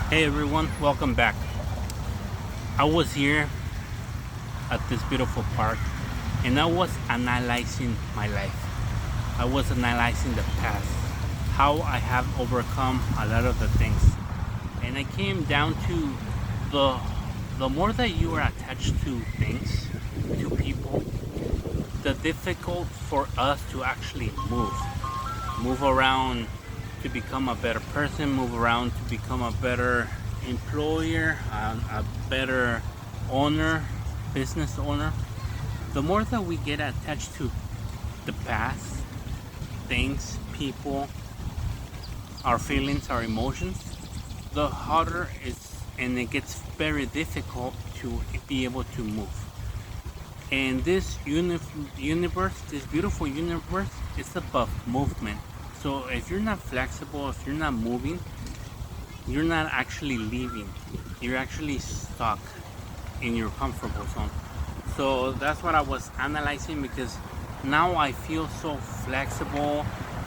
Hey everyone, welcome back. I was here at this beautiful park and I was analyzing my life. I was analyzing the past, how I have overcome a lot of the things. And I came down to the the more that you are attached to things, to people, the difficult for us to actually move around to become a better person, move around to become a better employer, a better owner, business owner. The more that we get attached to the past, things, people, our feelings, our emotions, the harder it's and it gets very difficult to be able to move. And this universe, this beautiful universe, is above movement. So if you're not flexible, if you're not moving, you're not actually leaving. You're actually stuck in your comfortable zone. So that's what I was analyzing because now I feel so flexible.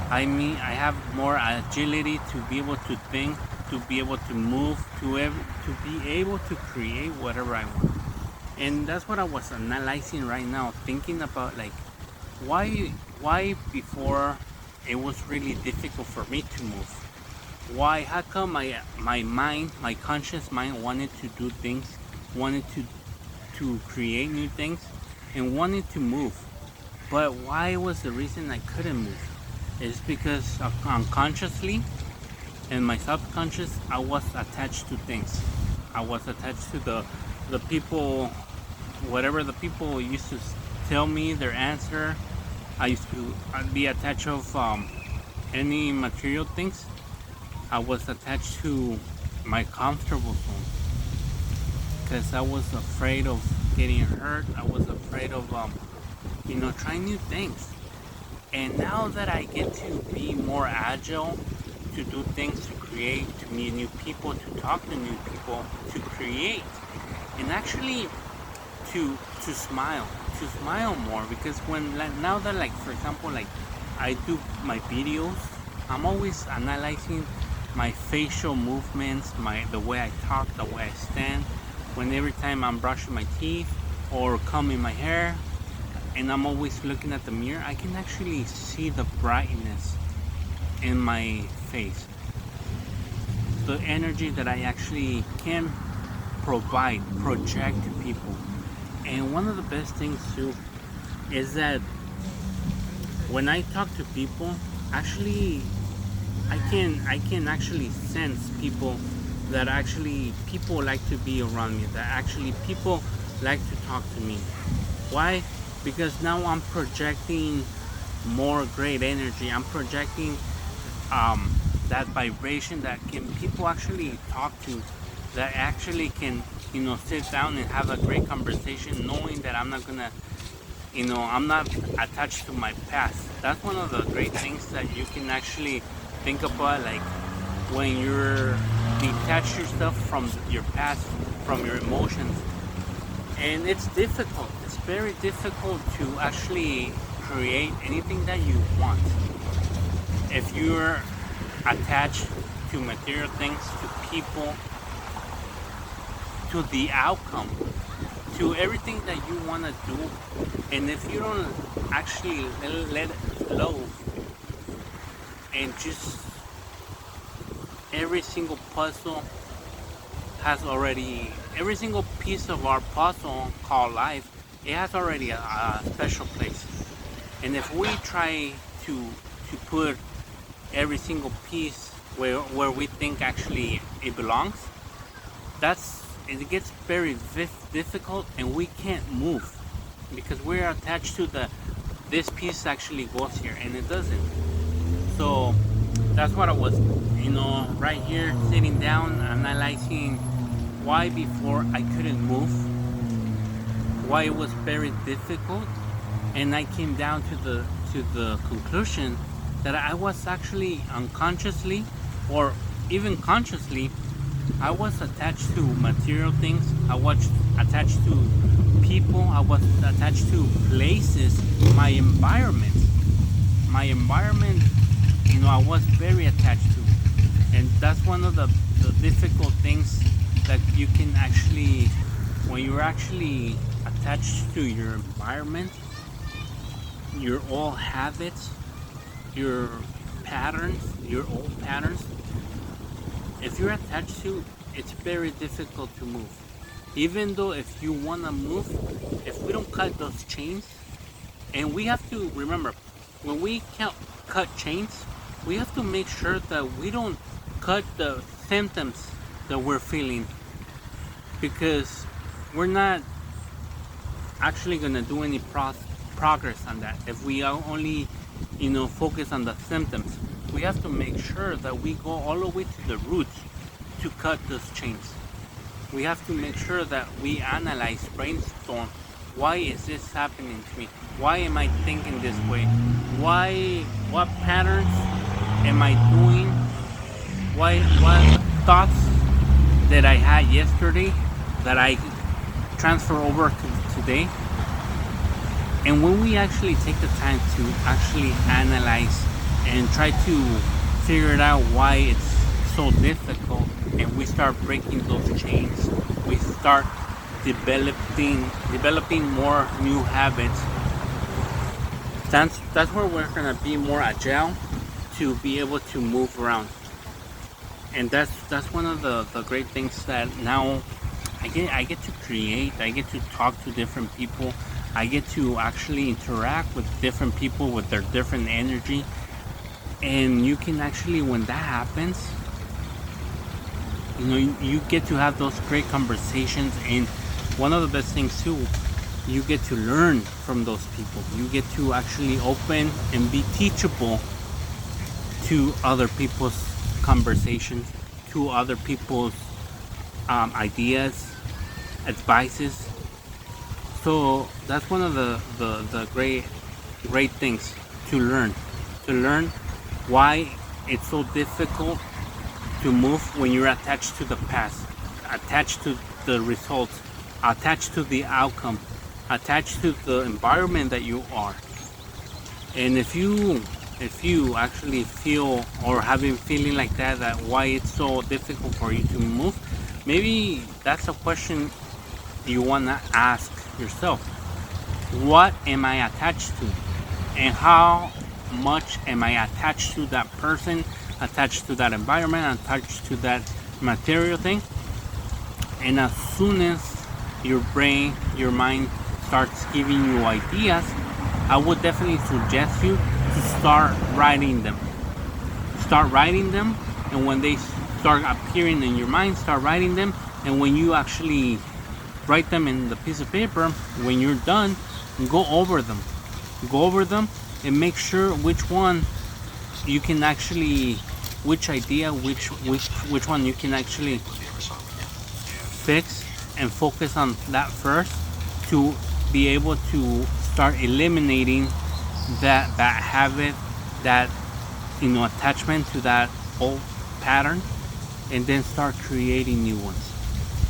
I mean, I have more agility to be able to think, to be able to move, to be able to create whatever I want. And that's what I was analyzing right now, thinking about like why before it was really difficult for me to move. Why? How come my mind, my conscious mind, wanted to do things, wanted to create new things, and wanted to move. But why was the reason I couldn't move? It's because unconsciously in my subconscious I was attached to things. I was attached to the people, whatever the people used to tell me their answer. I used to be attached of any material things. I was attached to my comfortable zone because I was afraid of getting hurt. I was afraid of trying new things. And now that I get to be more agile, to do things, to create, to meet new people, to talk to new people, to create, and actually to smile more. Because when like, now that like for example like I do my videos, I'm always analyzing my facial movements, the way I talk, the way I stand, when every time I'm brushing my teeth or combing my hair, and I'm always looking at the mirror, I can actually see the brightness in my face, the energy that I actually can project to people. And one of the best things too is that when I talk to people, actually I can actually sense people that actually people like to be around me, that actually people like to talk to me. Why? Because now I'm projecting more great energy. I'm projecting that vibration that can people actually talk to, that actually can sit down and have a great conversation, knowing that I'm not gonna I'm not attached to my past. That's one of the great things that you can actually think about, like when you're detach yourself from your past, from your emotions. And it's difficult, it's very difficult to actually create anything that you want if you're attached to material things, to people, to the outcome, to everything that you want to do. And if you don't actually let it flow and just every single puzzle has already, every single piece of our puzzle called life, it has already a special place. And if we try to put every single piece where we think actually it belongs, that's it gets very difficult and we can't move because we're attached to this piece actually goes here and it doesn't. So that's what I was right here sitting down analyzing why before I couldn't move, why it was very difficult. And I came down to the conclusion that I was actually unconsciously or even consciously, I was attached to material things. I was attached to people. I was attached to places, my environment. My environment, I was very attached to. And that's one of the the difficult things that you can actually, when you're actually attached to your environment, your old habits, your patterns, your old patterns, if you're attached to, it's very difficult to move. Even though if you want to move, if we don't cut those chains, and we have to remember, when we cut chains, we have to make sure that we don't cut the symptoms that we're feeling, because we're not actually gonna do any progress on that if we are only, focus on the symptoms. We have to make sure that we go all the way to the roots to cut those chains. We have to make sure that we analyze, brainstorm, why is this happening to me? Why am I thinking this way? What patterns am I doing? What thoughts that I had yesterday that I transfer over to today? And when we actually take the time to actually analyze and try to figure it out why it's so difficult, and we start breaking those chains, we start developing more new habits, that's where we're gonna be more agile to be able to move around. And that's one of the great things that now I get to create. I get to talk to different people. I get to actually interact with different people with their different energy. And you can actually, when that happens, you get to have those great conversations. And one of the best things too, you get to learn from those people. You get to actually open and be teachable to other people's conversations, to other people's ideas, advices. So that's one of the great things to learn why it's so difficult to move when you're attached to the past, attached to the results, attached to the outcome, attached to the environment that you are. And if you actually feel or have been feeling like that why it's so difficult for you to move, maybe that's a question you want to ask yourself. What am I attached to? And how much am I attached to that person, attached to that environment, attached to that material thing? And as soon as your brain, your mind starts giving you ideas, I would definitely suggest you to start writing them. Start writing them, and when they start appearing in your mind, start writing them. And when you actually write them in the piece of paper, when you're done, go over them. Go over them and make sure which one you can actually, which idea, which one you can actually fix and focus on that first, to be able to start eliminating that habit, that attachment to that old pattern, and then start creating new ones.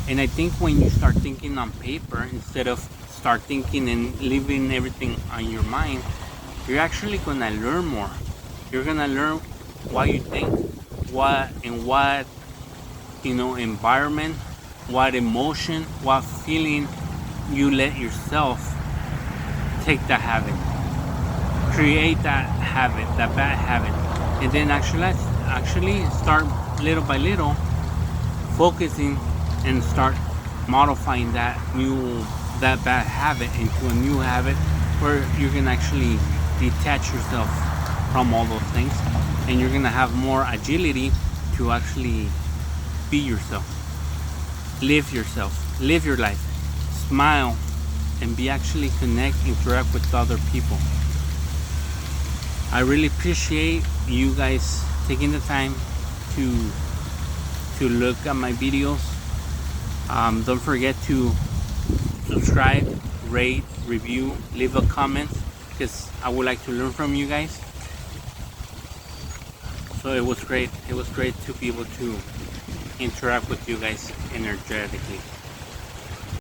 And I think when you start thinking on paper instead of start thinking and leaving everything on your mind, you're actually gonna learn more. You're gonna learn what you think, what environment, what emotion, what feeling you let yourself take that habit, create that habit, that bad habit, and then actually start little by little focusing and start modifying that bad habit into a new habit where you can actually detach yourself from all those things, and you're gonna have more agility to actually be yourself, live your life, smile, and be actually interact with other people. I really appreciate you guys taking the time to look at my videos. Don't forget to subscribe, rate, review, leave a comment, because I would like to learn from you guys. So it was great to be able to interact with you guys energetically.